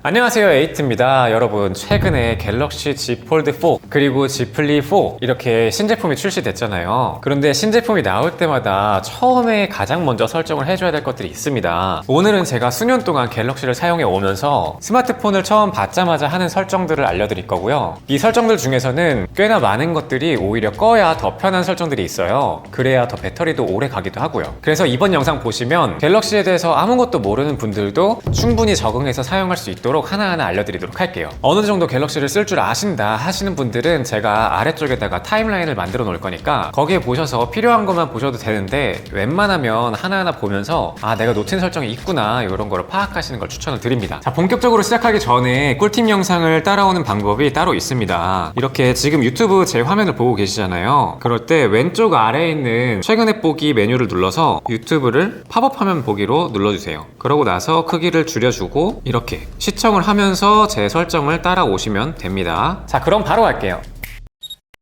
안녕하세요, 에이트입니다. 여러분, 최근에 갤럭시 Z 폴드 4 그리고 Z 플립 4 이렇게 신제품이 출시됐잖아요. 그런데 신제품이 나올 때마다 처음에 가장 먼저 설정을 해줘야 될 것들이 있습니다. 오늘은 제가 수년 동안 갤럭시를 사용해 오면서 스마트폰을 처음 받자마자 하는 설정들을 알려드릴 거고요. 이 설정들 중에서는 꽤나 많은 것들이 오히려 꺼야 더 편한 설정들이 있어요. 그래야 더 배터리도 오래 가기도 하고요. 그래서 이번 영상 보시면 갤럭시에 대해서 아무것도 모르는 분들도 충분히 적응해서 사용할 수 있도록 하나하나 알려드리도록 할게요. 어느 정도 갤럭시를 쓸 줄 아신다 하시는 분들은 제가 아래쪽에다가 타임라인을 만들어 놓을 거니까 거기에 보셔서 필요한 것만 보셔도 되는데, 웬만하면 하나하나 보면서 내가 놓친 설정이 있구나 이런 거를 파악하시는 걸 추천을 드립니다. 자, 본격적으로 시작하기 전에 꿀팁 영상을 따라오는 방법이 따로 있습니다. 이렇게 지금 유튜브 제 화면을 보고 계시잖아요. 그럴 때 왼쪽 아래에 있는 최근에 보기 메뉴를 눌러서 유튜브를 팝업 화면 보기로 눌러주세요. 그러고 나서 크기를 줄여주고 이렇게 시청을 하면서 제 설정을 따라오시면 됩니다. 자, 그럼 바로 할게요.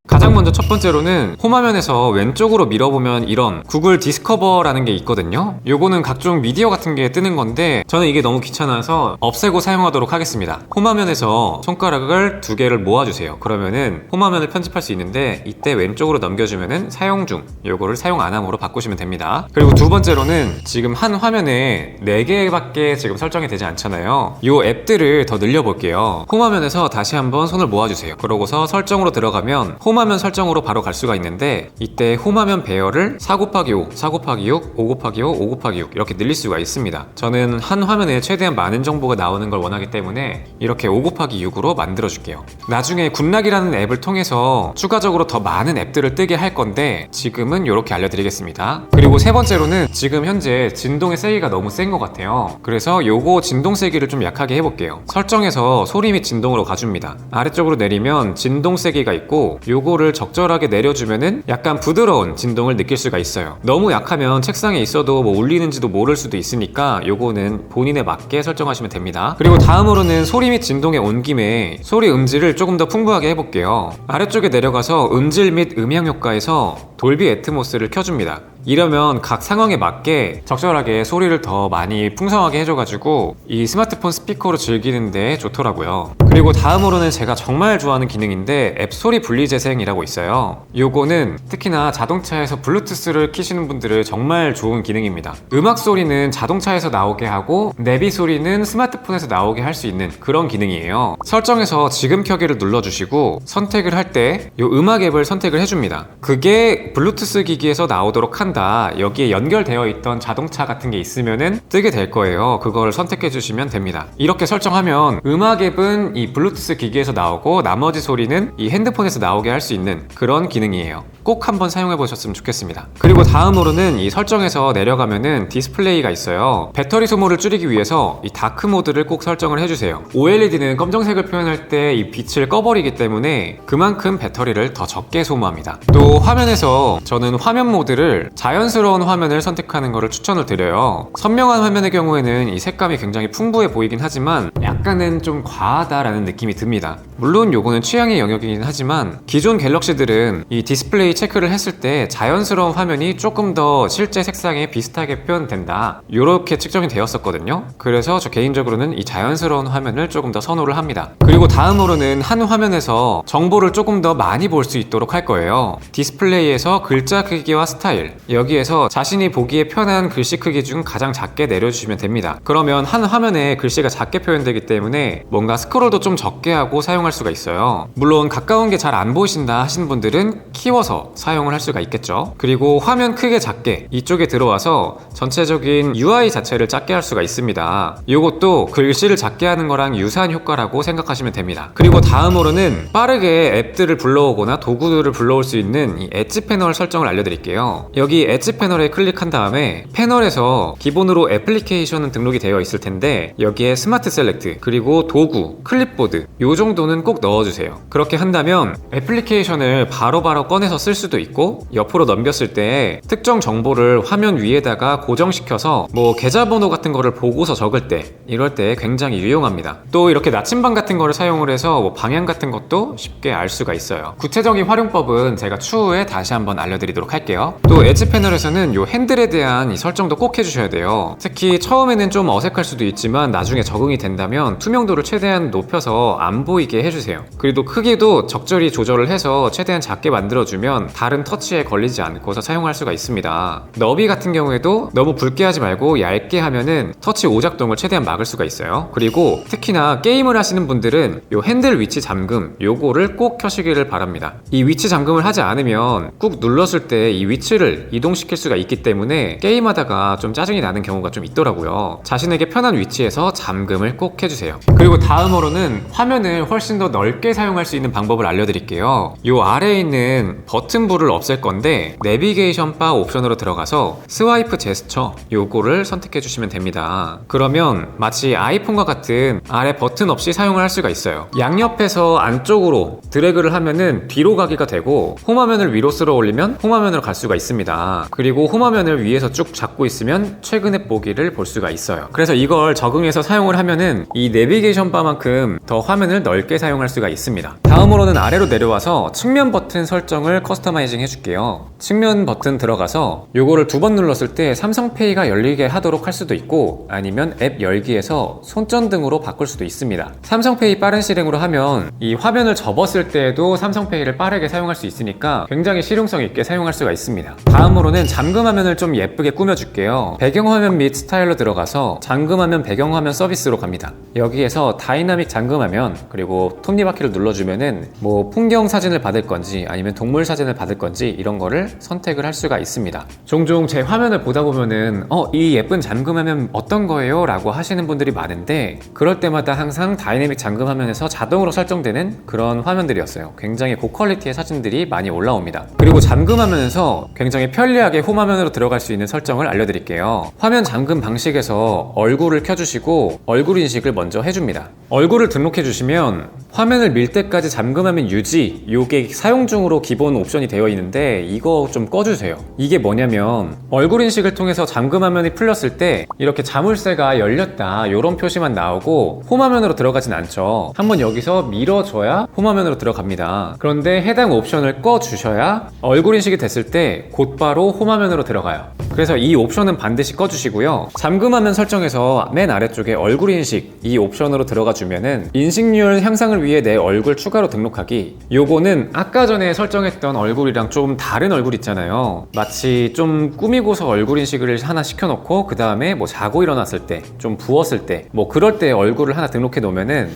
가장 먼저 첫 번째로는 홈 화면에서 왼쪽으로 밀어보면 이런 구글 디스커버라는 게 있거든요. 요거는 각종 미디어 같은 게 뜨는 건데 저는 이게 너무 귀찮아서 없애고 사용하도록 하겠습니다. 홈 화면에서 손가락을 두 개를 모아주세요. 그러면은 홈 화면을 편집할 수 있는데, 이때 왼쪽으로 넘겨주면은 사용 중, 요거를 사용 안 함으로 바꾸시면 됩니다. 그리고 두 번째로는 지금 한 화면에 4개밖에 지금 설정이 되지 않잖아요. 요 앱들을 더 늘려볼게요. 홈 화면에서 다시 한번 손을 모아주세요. 그러고서 설정으로 들어가면 홈 화면 설정으로 바로 갈 수가 있는데, 이때 홈화면 배열을 4곱하기5, 4곱하기6, 5곱하기5, 5곱하기6 이렇게 늘릴 수가 있습니다. 저는 한 화면에 최대한 많은 정보가 나오는 걸 원하기 때문에 이렇게 5곱하기6으로 만들어 줄게요. 나중에 굿락이라는 앱을 통해서 추가적으로 더 많은 앱들을 뜨게 할 건데 지금은 이렇게 알려드리겠습니다. 그리고 세 번째로는 지금 현재 진동의 세기가 너무 센 것 같아요. 그래서 요거 진동 세기를 좀 약하게 해볼게요. 설정에서 소리 및 진동으로 가줍니다. 아래쪽으로 내리면 진동 세기가 있고, 요거를 적절하게 내려주면은 약간 부드러운 진동을 느낄 수가 있어요. 너무 약하면 책상에 있어도 뭐 울리는지도 모를 수도 있으니까 요거는 본인에 맞게 설정하시면 됩니다. 그리고 다음으로는 소리 및 진동에 온 김에 소리 음질을 조금 더 풍부하게 해볼게요. 아래쪽에 내려가서 음질 및 음향 효과에서 돌비 애트모스를 켜줍니다. 이러면 각 상황에 맞게 적절하게 소리를 더 많이 풍성하게 해줘가지고 이 스마트폰 스피커로 즐기는데 좋더라고요. 그리고 다음으로는 제가 정말 좋아하는 기능인데 앱 소리 분리 재생이라고 있어요. 요거는 특히나 자동차에서 블루투스를 키시는 분들은 정말 좋은 기능입니다. 음악 소리는 자동차에서 나오게 하고 내비 소리는 스마트폰에서 나오게 할 수 있는 그런 기능이에요. 설정에서 지금 켜기를 눌러주시고 선택을 할 때 요 음악 앱을 선택을 해줍니다. 그게 블루투스 기기에서 나오도록 한다, 여기에 연결되어 있던 자동차 같은 게 있으면은 뜨게 될 거예요. 그걸 선택해 주시면 됩니다. 이렇게 설정하면 음악 앱은 이 블루투스 기기에서 나오고 나머지 소리는 이 핸드폰에서 나오게 할 수 있는 그런 기능이에요. 꼭 한번 사용해 보셨으면 좋겠습니다. 그리고 다음으로는 이 설정에서 내려가면은 디스플레이가 있어요. 배터리 소모를 줄이기 위해서 이 다크 모드를 꼭 설정을 해주세요. OLED는 검정색을 표현할 때 이 빛을 꺼버리기 때문에 그만큼 배터리를 더 적게 소모합니다. 또 화면에서 저는 화면 모드를 자연스러운 화면을 선택하는 것을 추천을 드려요. 선명한 화면의 경우에는 이 색감이 굉장히 풍부해 보이긴 하지만 약간은 좀 과하다라는 느낌이 듭니다. 물론 요거는 취향의 영역이긴 하지만 기존 갤럭시들은 이 디스플레이 체크를 했을 때 자연스러운 화면이 조금 더 실제 색상에 비슷하게 표현된다, 이렇게 측정이 되었었거든요. 그래서 저 개인적으로는 이 자연스러운 화면을 조금 더 선호를 합니다. 그리고 다음으로는 한 화면에서 정보를 조금 더 많이 볼 수 있도록 할 거예요. 디스플레이에서 글자 크기와 스타일, 여기에서 자신이 보기에 편한 글씨 크기 중 가장 작게 내려주시면 됩니다. 그러면 한 화면에 글씨가 작게 표현되기 때문에 뭔가 스크롤도 좀 적게 하고 사용할 수가 있어요. 물론 가까운 게 잘 안 보이신다 하시는 분들은 키워서 사용을 할 수가 있겠죠. 그리고 화면 크게 작게 이쪽에 들어와서 전체적인 UI 자체를 작게 할 수가 있습니다. 이것도 글씨를 작게 하는 거랑 유사한 효과라고 생각하시면 됩니다. 그리고 다음으로는 빠르게 앱들을 불러오거나 도구들을 불러올 수 있는 이 엣지 패널 설정을 알려드릴게요. 여기 엣지 패널에 클릭한 다음에 패널에서 기본으로 애플리케이션은 등록이 되어 있을 텐데 여기에 스마트 셀렉트, 그리고 도구, 클립보드 요 정도는 꼭 넣어주세요. 그렇게 한다면 애플리케이션을 바로바로 꺼내서 쓸 수도 있고, 옆으로 넘겼을 때 특정 정보를 화면 위에다가 고정시켜서 뭐 계좌번호 같은 거를 보고서 적을 때, 이럴 때 굉장히 유용합니다. 또 이렇게 나침반 같은 거를 사용을 해서 뭐 방향 같은 것도 쉽게 알 수가 있어요. 구체적인 활용법은 제가 추후에 다시 한번 알려드리도록 할게요. 또 엣지 위치 패널에서는 요 핸들에 대한 이 설정도 꼭 해주셔야 돼요. 특히 처음에는 좀 어색할 수도 있지만 나중에 적응이 된다면 투명도를 최대한 높여서 안 보이게 해주세요. 그리고 크기도 적절히 조절을 해서 최대한 작게 만들어주면 다른 터치에 걸리지 않고서 사용할 수가 있습니다. 너비 같은 경우에도 너무 붉게 하지 말고 얇게 하면은 터치 오작동을 최대한 막을 수가 있어요. 그리고 특히나 게임을 하시는 분들은 요 핸들 위치 잠금 요거를 꼭 켜시기를 바랍니다. 이 위치 잠금을 하지 않으면 꾹 눌렀을 때 이 위치를 이동시킬 수가 있기 때문에 게임하다가 좀 짜증이 나는 경우가 좀 있더라고요. 자신에게 편한 위치에서 잠금을 꼭 해주세요. 그리고 다음으로는 화면을 훨씬 더 넓게 사용할 수 있는 방법을 알려드릴게요. 요 아래에 있는 버튼부를 없앨 건데 내비게이션 바 옵션으로 들어가서 스와이프 제스처 요거를 선택해 주시면 됩니다. 그러면 마치 아이폰과 같은 아래 버튼 없이 사용을 할 수가 있어요. 양옆에서 안쪽으로 드래그를 하면은 뒤로 가기가 되고 홈화면을 위로 쓸어 올리면 홈화면으로 갈 수가 있습니다. 그리고 홈화면을 위에서 쭉 잡고 있으면 최근에 보기를 볼 수가 있어요. 그래서 이걸 적응해서 사용을 하면은 이 내비게이션 바만큼 더 화면을 넓게 사용할 수가 있습니다. 다음으로는 아래로 내려와서 측면 버튼 설정을 커스터마이징 해줄게요. 측면 버튼 들어가서 요거를 2번 눌렀을 때 삼성페이가 열리게 하도록 할 수도 있고 아니면 앱 열기에서 손전등으로 바꿀 수도 있습니다. 삼성페이 빠른 실행으로 하면 이 화면을 접었을 때에도 삼성페이를 빠르게 사용할 수 있으니까 굉장히 실용성 있게 사용할 수가 있습니다. 다음으로는 잠금화면을 좀 예쁘게 꾸며줄게요. 배경화면 및 스타일로 들어가서 잠금화면 배경화면 서비스로 갑니다. 여기에서 다이나믹 잠금화면 그리고 톱니바퀴를 눌러주면은 뭐 풍경 사진을 받을 건지 아니면 동물 사진을 받을 건지 이런 거를 선택을 할 수가 있습니다. 종종 제 화면을 보다 보면은 이 예쁜 잠금화면 어떤 거예요? 라고 하시는 분들이 많은데 그럴 때마다 항상 다이내믹 잠금화면에서 자동으로 설정되는 그런 화면들이었어요. 굉장히 고퀄리티의 사진들이 많이 올라옵니다. 그리고 잠금화면에서 굉장히 편리하게 홈화면으로 들어갈 수 있는 설정을 알려드릴게요. 화면 잠금 방식에서 얼굴을 켜주시고 얼굴 인식을 먼저 해줍니다. 얼굴을 등록해주시면 화면을 밀 때까지 잠금화면 유지 요게 사용 중으로 기본 옵션이 되어 있는데 이거 좀 꺼주세요. 이게 뭐냐면 얼굴 인식을 통해서 잠금화면이 풀렸을 때 이렇게 자물쇠가 열렸다 요런 표시만 나오고 홈화면으로 들어가진 않죠. 한번 여기서 밀어줘야 홈화면으로 들어갑니다. 그런데 해당 옵션을 꺼주셔야 얼굴 인식이 됐을 때 곧바로 홈화면으로 들어가요. 그래서 이 옵션은 반드시 꺼주시고요. 잠금화면 설정에서 맨 아래쪽에 얼굴 인식 이 옵션으로 들어가 주면은 인식률 향상을 위해 내 얼굴 추가로 등록하기 요거는 아까 전에 설정했던 얼굴이랑 좀 다른 얼굴 있잖아요. 마치 좀 꾸미고서 얼굴 인식을 하나 시켜놓고 그 다음에 뭐 자고 일어났을 때 좀 부었을 때 뭐 그럴 때 얼굴을 하나 등록해 놓으면은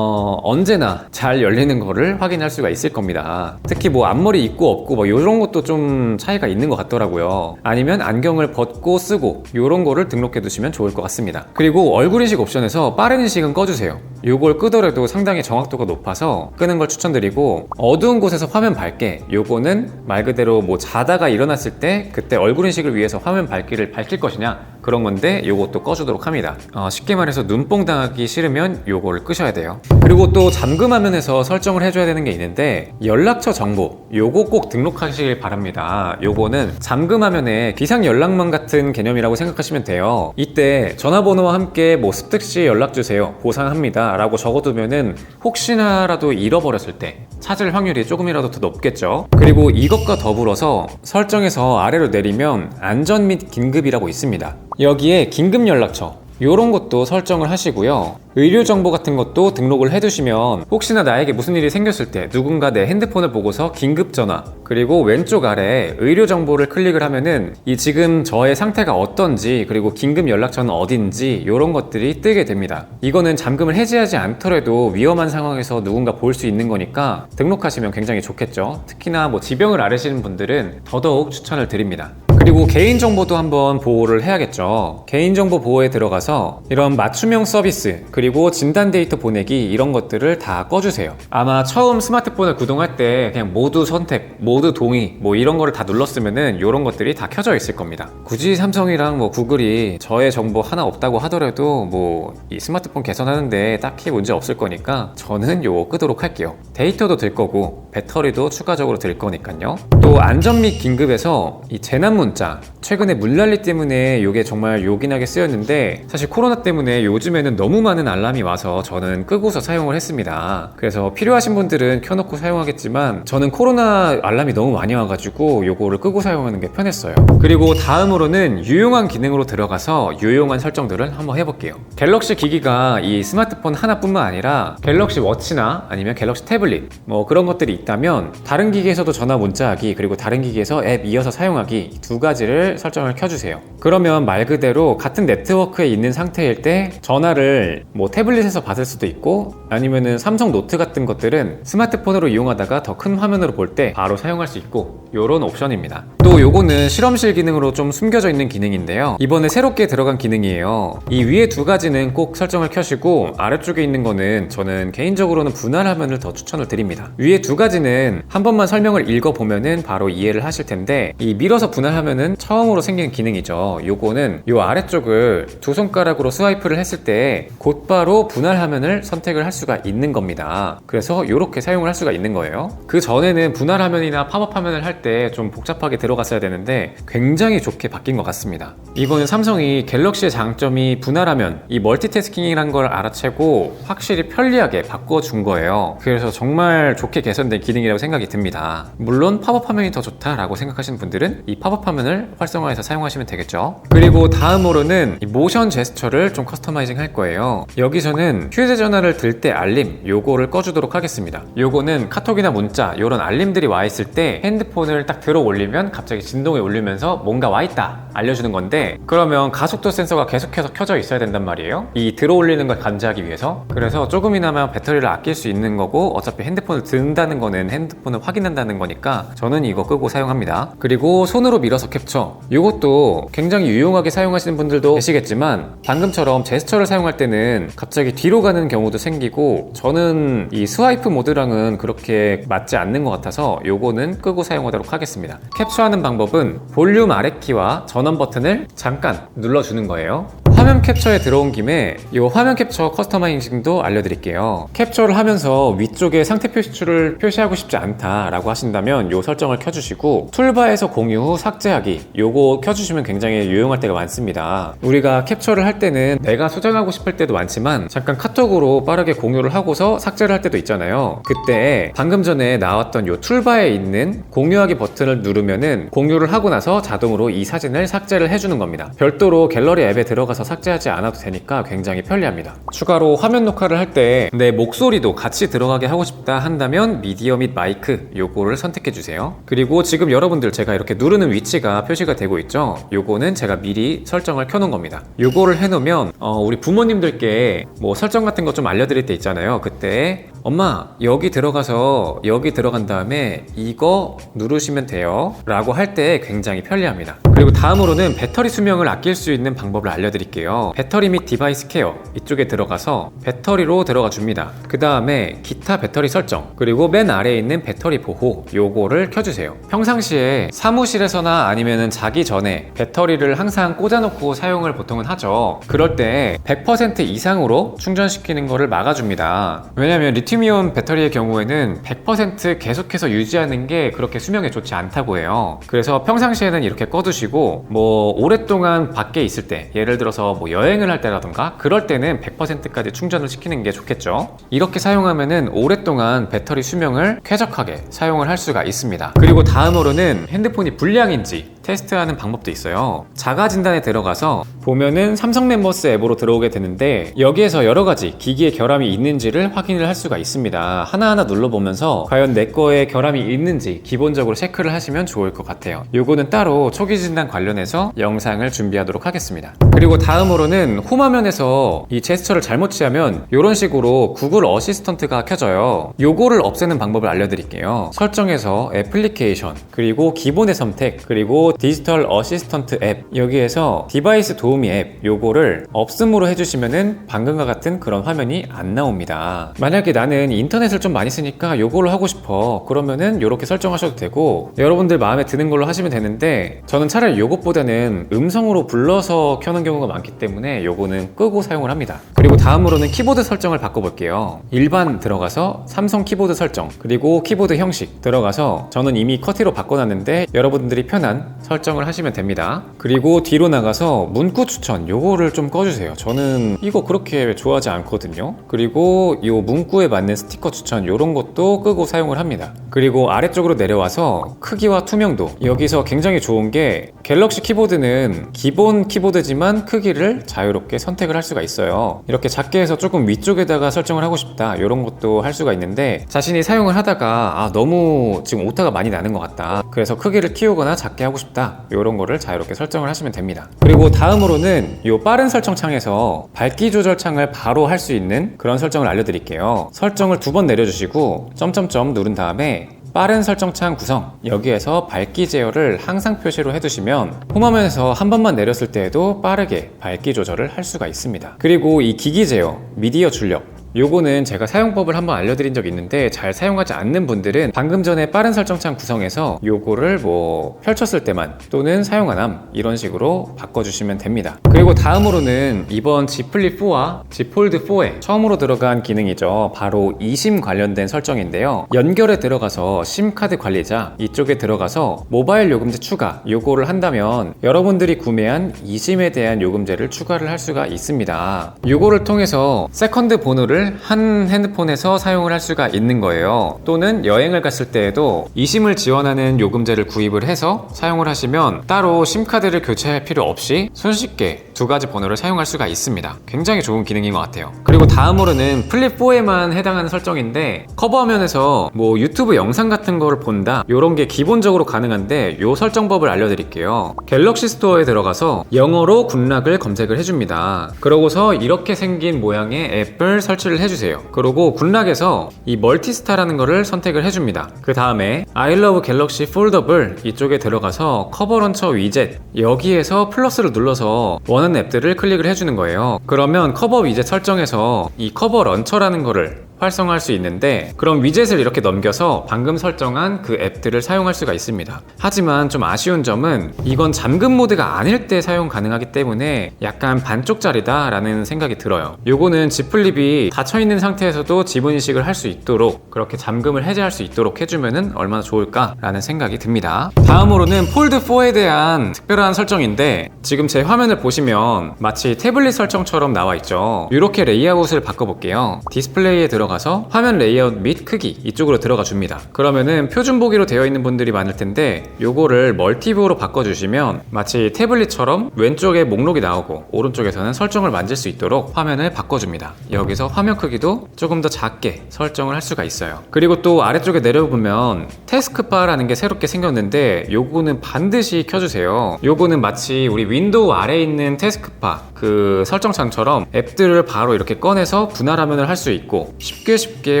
언제나 잘 열리는 거를 확인할 수가 있을 겁니다. 특히 뭐 앞머리 있고 없고 뭐 요런 것도 좀 차이가 있는 것 같더라고요. 아니면 안경을 벗고 쓰고 요런 거를 등록해 두시면 좋을 것 같습니다. 그리고 얼굴 인식 옵션에서 빠른 인식은 꺼주세요. 요걸 끄더라도 상당히 정확도가 높아서 끄는 걸 추천드리고 어두운 곳에서 화면 밝게 요거는 말 그대로 뭐 자다가 일어났을 때 그때 얼굴 인식을 위해서 화면 밝기를 밝힐 것이냐 그런 건데 요것도 꺼주도록 합니다. 쉽게 말해서 눈뽕 당하기 싫으면 요거를 끄셔야 돼요. 그리고 또 잠금화면에서 설정을 해줘야 되는 게 있는데 연락처 정보 요거 꼭 등록하시길 바랍니다. 요거는 잠금화면에 비상 연락망 같은 개념이라고 생각하시면 돼요. 이때 전화번호와 함께 뭐 습득시 연락주세요 보상합니다 라고 적어두면은 혹시나라도 잃어버렸을 때 찾을 확률이 조금이라도 더 높겠죠. 그리고 이것과 더불어서 설정에서 아래로 내리면 안전 및 긴급이라고 있습니다. 여기에 긴급 연락처 요런 것도 설정을 하시고요. 의료 정보 같은 것도 등록을 해두시면 혹시나 나에게 무슨 일이 생겼을 때 누군가 내 핸드폰을 보고서 긴급 전화 그리고 왼쪽 아래에 의료 정보를 클릭을 하면은 이 지금 저의 상태가 어떤지 그리고 긴급 연락처는 어딘지 요런 것들이 뜨게 됩니다. 이거는 잠금을 해제하지 않더라도 위험한 상황에서 누군가 볼 수 있는 거니까 등록하시면 굉장히 좋겠죠. 특히나 뭐 지병을 앓으시는 분들은 더더욱 추천을 드립니다. 그리고 개인정보도 한번 보호를 해야겠죠. 개인정보 보호에 들어가서 이런 맞춤형 서비스 그리고 진단 데이터 보내기 이런 것들을 다 꺼주세요. 아마 처음 스마트폰을 구동할 때 그냥 모두 선택, 모두 동의 뭐 이런 거를 다 눌렀으면은 이런 것들이 다 켜져 있을 겁니다. 굳이 삼성이랑 뭐 구글이 저의 정보 하나 없다고 하더라도 뭐 이 스마트폰 개선하는데 딱히 문제 없을 거니까 저는 요거 끄도록 할게요. 데이터도 들 거고 배터리도 추가적으로 들 거니까요. 또 안전 및 긴급에서 이 재난 문제 문자, 최근에 물난리 때문에 이게 정말 요긴하게 쓰였는데 사실 코로나 때문에 요즘에는 너무 많은 알람이 와서 저는 끄고서 사용을 했습니다. 그래서 필요하신 분들은 켜놓고 사용하겠지만 저는 코로나 알람이 너무 많이 와가지고 요거를 끄고 사용하는 게 편했어요. 그리고 다음으로는 유용한 기능으로 들어가서 유용한 설정들을 한번 해볼게요. 갤럭시 기기가 이 스마트폰 하나뿐만 아니라 갤럭시 워치나 아니면 갤럭시 태블릿 뭐 그런 것들이 있다면 다른 기기에서도 전화 문자하기 그리고 다른 기기에서 앱 이어서 사용하기 두 가지를 설정을 켜주세요. 그러면 말 그대로 같은 네트워크에 있는 상태일 때 전화를 뭐 태블릿에서 받을 수도 있고 아니면은 삼성 노트 같은 것들은 스마트폰으로 이용하다가 더 큰 화면으로 볼 때 바로 사용할 수 있고 요런 옵션입니다. 또 요거는 실험실 기능으로 좀 숨겨져 있는 기능인데요. 이번에 새롭게 들어간 기능이에요. 이 위에 두 가지는 꼭 설정을 켜시고 아래쪽에 있는 거는 저는 개인적으로는 분할 화면을 더 추천을 드립니다. 위에 두 가지는 한 번만 설명을 읽어보면은 바로 이해를 하실 텐데 이 밀어서 분할하면은 처음으로 생긴 기능이죠. 요거는 요 아래쪽을 두 손가락으로 스와이프를 했을 때 곧바로 분할 화면을 선택을 할 수가 있는 겁니다. 그래서 요렇게 사용을 할 수가 있는 거예요. 그 전에는 분할 화면이나 팝업 화면을 할 때 좀 복잡하게 들어갔어야 되는데 굉장히 좋게 바뀐 것 같습니다. 이거는 삼성이 갤럭시의 장점이 분할 화면, 이 멀티태스킹이란 걸 알아채고 확실히 편리하게 바꿔준 거예요. 그래서 정말 좋게 개선된 기능이라고 생각이 듭니다. 물론 팝업 화면이 더 좋다라고 생각하시는 분들은 이 팝업 화면을 활성화해서 사용하시면 되겠죠. 그리고 다음으로는 이 모션 제스처를 좀 커스터마이징 할 거예요. 여기서는 휴대전화를 들 때 알림 요거를 꺼주도록 하겠습니다. 요거는 카톡이나 문자 요런 알림들이 와 있을 때 핸드폰을 딱 들어 올리면 갑자기 진동이 울리면서 뭔가 와 있다 알려주는 건데 그러면 가속도 센서가 계속해서 켜져 있어야 된단 말이에요. 이 들어 올리는 걸 감지하기 위해서. 그래서 조금이나마 배터리를 아낄 수 있는 거고 어차피 핸드폰을 든다는 거는 핸드폰을 확인한다는 거니까 저는 이거 끄고 사용합니다. 그리고 손으로 밀어서 캡처 이것도 굉장히 유용하게 사용하시는 분들도 계시겠지만 방금처럼 제스처를 사용할 때는 갑자기 뒤로 가는 경우도 생기고 저는 이 스와이프 모드랑은 그렇게 맞지 않는 것 같아서 요거는 끄고 사용하도록 하겠습니다. 캡처하는 방법은 볼륨 아래키와 전원 버튼을 잠깐 눌러주는 거예요. 화면 캡처에 들어온 김에 이 화면 캡처 커스터마이징도 알려드릴게요. 캡처를 하면서 위쪽에 상태 표시줄을 표시하고 싶지 않다라고 하신다면 이 설정을 켜주시고 툴바에서 공유 후 삭제하기 요거 켜주시면 굉장히 유용할 때가 많습니다. 우리가 캡처를 할 때는 내가 수정하고 싶을 때도 많지만 잠깐 카톡으로 빠르게 공유를 하고서 삭제를 할 때도 있잖아요. 그때 방금 전에 나왔던 이 툴바에 있는 공유하기 버튼을 누르면은 공유를 하고 나서 자동으로 이 사진을 삭제를 해주는 겁니다. 별도로 갤러리 앱에 들어가서 삭제하지 않아도 되니까 굉장히 편리합니다. 추가로 화면 녹화를 할 때 내 목소리도 같이 들어가게 하고 싶다 한다면 미디어 및 마이크 요거를 선택해 주세요. 그리고 지금 여러분들 제가 이렇게 누르는 위치가 표시가 되고 있죠. 요거는 제가 미리 설정을 켜놓은 겁니다. 요거를 해놓으면 우리 부모님들께 뭐 설정 같은 거 좀 알려드릴 때 있잖아요. 그때 엄마 여기 들어가서 여기 들어간 다음에 이거 누르시면 돼요 라고 할 때 굉장히 편리합니다. 그리고 다음으로는 배터리 수명을 아낄 수 있는 방법을 알려드릴게요. 배터리 및 디바이스 케어 이쪽에 들어가서 배터리로 들어가 줍니다. 그 다음에 기타 배터리 설정 그리고 맨 아래에 있는 배터리 보호 요거를 켜주세요. 평상시에 사무실에서나 아니면은 자기 전에 배터리를 항상 꽂아놓고 사용을 보통은 하죠. 그럴 때 100% 이상으로 충전시키는 거를 막아줍니다. 왜냐면 리튬이온 배터리의 경우에는 100% 계속해서 유지하는 게 그렇게 수명에 좋지 않다고 해요. 그래서 평상시에는 이렇게 꺼두시고 뭐 오랫동안 밖에 있을 때 예를 들어서 뭐 여행을 할 때라던가 그럴 때는 100%까지 충전을 시키는 게 좋겠죠. 이렇게 사용하면은 오랫동안 배터리 수명을 쾌적하게 사용을 할 수가 있습니다. 그리고 다음으로는 핸드폰이 불량인지 테스트하는 방법도 있어요. 자가 진단에 들어가서 보면은 삼성 멤버스 앱으로 들어오게 되는데 여기에서 여러 가지 기기에 결함이 있는지를 확인을 할 수가 있습니다. 하나하나 눌러보면서 과연 내 거에 결함이 있는지 기본적으로 체크를 하시면 좋을 것 같아요. 요거는 따로 초기 진단 관련해서 영상을 준비하도록 하겠습니다. 그리고 다음으로는 홈 화면에서 이 제스처를 잘못 취하면 이런 식으로 구글 어시스턴트가 켜져요. 요거를 없애는 방법을 알려드릴게요. 설정에서 애플리케이션 그리고 기본의 선택 그리고 디지털 어시스턴트 앱 여기에서 디바이스 도우미 앱 요거를 없음으로 해주시면은 방금과 같은 그런 화면이 안 나옵니다. 만약에 나는 인터넷을 좀 많이 쓰니까 요걸로 하고 싶어 그러면은 요렇게 설정하셔도 되고 여러분들 마음에 드는 걸로 하시면 되는데 저는 차라리 요것보다는 음성으로 불러서 켜는 경우가 많기 때문에 요거는 끄고 사용을 합니다. 그리고 다음으로는 키보드 설정을 바꿔볼게요. 일반 들어가서 삼성 키보드 설정 그리고 키보드 형식 들어가서 저는 이미 커티로 바꿔놨는데 여러분들이 편한 설정을 하시면 됩니다. 그리고 뒤로 나가서 문구 추천 요거를 좀 꺼주세요. 저는 이거 그렇게 좋아하지 않거든요. 그리고 요 문구에 맞는 스티커 추천 요런 것도 끄고 사용을 합니다. 그리고 아래쪽으로 내려와서 크기와 투명도, 여기서 굉장히 좋은 게 갤럭시 키보드는 기본 키보드지만 크기를 자유롭게 선택을 할 수가 있어요. 이렇게 작게 해서 조금 위쪽에다가 설정을 하고 싶다 이런 것도 할 수가 있는데, 자신이 사용을 하다가 너무 지금 오타가 많이 나는 것 같다, 그래서 크기를 키우거나 작게 하고 싶다, 이런 거를 자유롭게 설정을 하시면 됩니다. 그리고 다음으로는 이 빠른 설정 창에서 밝기 조절 창을 바로 할 수 있는 그런 설정을 알려드릴게요. 설정을 2번 내려주시고 점점점 누른 다음에 빠른 설정창 구성, 여기에서 밝기 제어를 항상 표시로 해두시면 홈화면에서 한 번만 내렸을 때에도 빠르게 밝기 조절을 할 수가 있습니다. 그리고 이 기기 제어, 미디어 출력, 요거는 제가 사용법을 한번 알려드린 적이 있는데 잘 사용하지 않는 분들은 방금 전에 빠른 설정창 구성에서 요거를 뭐 펼쳤을 때만 또는 사용 안 함 이런 식으로 바꿔주시면 됩니다. 그리고 다음으로는 이번 Z 플립4와 Z 폴드 4에 처음으로 들어간 기능이죠. 바로 eSIM 관련된 설정인데요. 연결에 들어가서 심카드 관리자 이쪽에 들어가서 모바일 요금제 추가 요거를 한다면 여러분들이 구매한 eSIM에 대한 요금제를 추가를 할 수가 있습니다. 요거를 통해서 세컨드 번호를 한 핸드폰에서 사용을 할 수가 있는 거예요. 또는 여행을 갔을 때에도 eSIM을 지원하는 요금제를 구입을 해서 사용을 하시면 따로 심카드를 교체할 필요 없이 손쉽게 2가지 번호를 사용할 수가 있습니다. 굉장히 좋은 기능인 것 같아요. 그리고 다음으로는 플립4에만 해당하는 설정인데, 커버 화면에서 뭐 유튜브 영상 같은 거를 본다 이런 게 기본적으로 가능한데, 요 설정법을 알려드릴게요. 갤럭시 스토어에 들어가서 영어로 굿락을 검색을 해줍니다. 그러고서 이렇게 생긴 모양의 앱을 설치를 해주세요. 그리고 굿락에서 이 멀티스타라는 거를 선택을 해줍니다. 그 다음에 I love 갤럭시 폴더블 이쪽에 들어가서 커버 런처 위젯, 여기에서 플러스를 눌러서 원하는 앱들을 클릭을 해주는 거예요. 그러면 커버 위젯 설정에서 이 커버 런처라는 거를 활성화할 수 있는데, 그럼 위젯을 이렇게 넘겨서 방금 설정한 그 앱들을 사용할 수가 있습니다. 하지만 좀 아쉬운 점은 이건 잠금 모드가 아닐 때 사용 가능하기 때문에 약간 반쪽짜리다 라는 생각이 들어요. 요거는 Z 플립이 닫혀있는 상태에서도 지분 인식을 할 수 있도록 그렇게 잠금을 해제할 수 있도록 해주면 얼마나 좋을까 라는 생각이 듭니다. 다음으로는 폴드 4에 대한 특별한 설정인데, 지금 제 화면을 보시면 마치 태블릿 설정처럼 나와 있죠. 이렇게 레이아웃을 바꿔볼게요. 디스플레이에 들어가서 화면 레이아웃 및 크기 이쪽으로 들어가 줍니다. 그러면은 표준 보기로 되어 있는 분들이 많을 텐데, 요거를 멀티뷰로 바꿔주시면 마치 태블릿처럼 왼쪽에 목록이 나오고 오른쪽에서는 설정을 만질 수 있도록 화면을 바꿔줍니다. 여기서 화면 크기도 조금 더 작게 설정을 할 수가 있어요. 그리고 또 아래쪽에 내려보면 태스크바라는 게 새롭게 생겼는데, 요거는 반드시 켜주세요. 요거는 마치 우리 윈도우 아래에 있는 태스크바 그 설정창처럼 앱들을 바로 이렇게 꺼내서 분할 화면을 할 수 있고 쉽게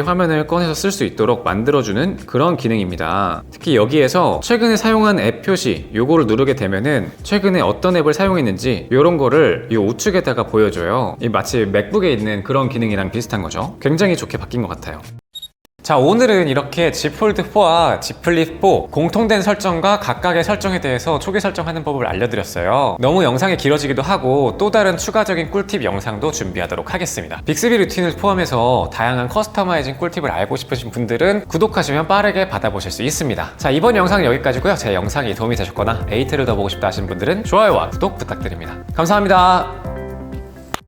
화면을 꺼내서 쓸 수 있도록 만들어주는 그런 기능입니다. 특히 여기에서 최근에 사용한 앱 표시 요거를 누르게 되면은 최근에 어떤 앱을 사용했는지 요런 거를 요 우측에다가 보여줘요. 마치 맥북에 있는 그런 기능이랑 비슷한 거죠. 굉장히 좋게 바뀐 것 같아요. 자, 오늘은 이렇게 Z 폴드4와 Z 플립4 공통된 설정과 각각의 설정에 대해서 초기 설정하는 법을 알려드렸어요. 너무 영상이 길어지기도 하고 또 다른 추가적인 꿀팁 영상도 준비하도록 하겠습니다. 빅스비 루틴을 포함해서 다양한 커스터마이징 꿀팁을 알고 싶으신 분들은 구독하시면 빠르게 받아보실 수 있습니다. 자, 이번 영상은 여기까지고요. 제 영상이 도움이 되셨거나 에이트를 더 보고 싶다 하시는 분들은 좋아요와 구독 부탁드립니다. 감사합니다.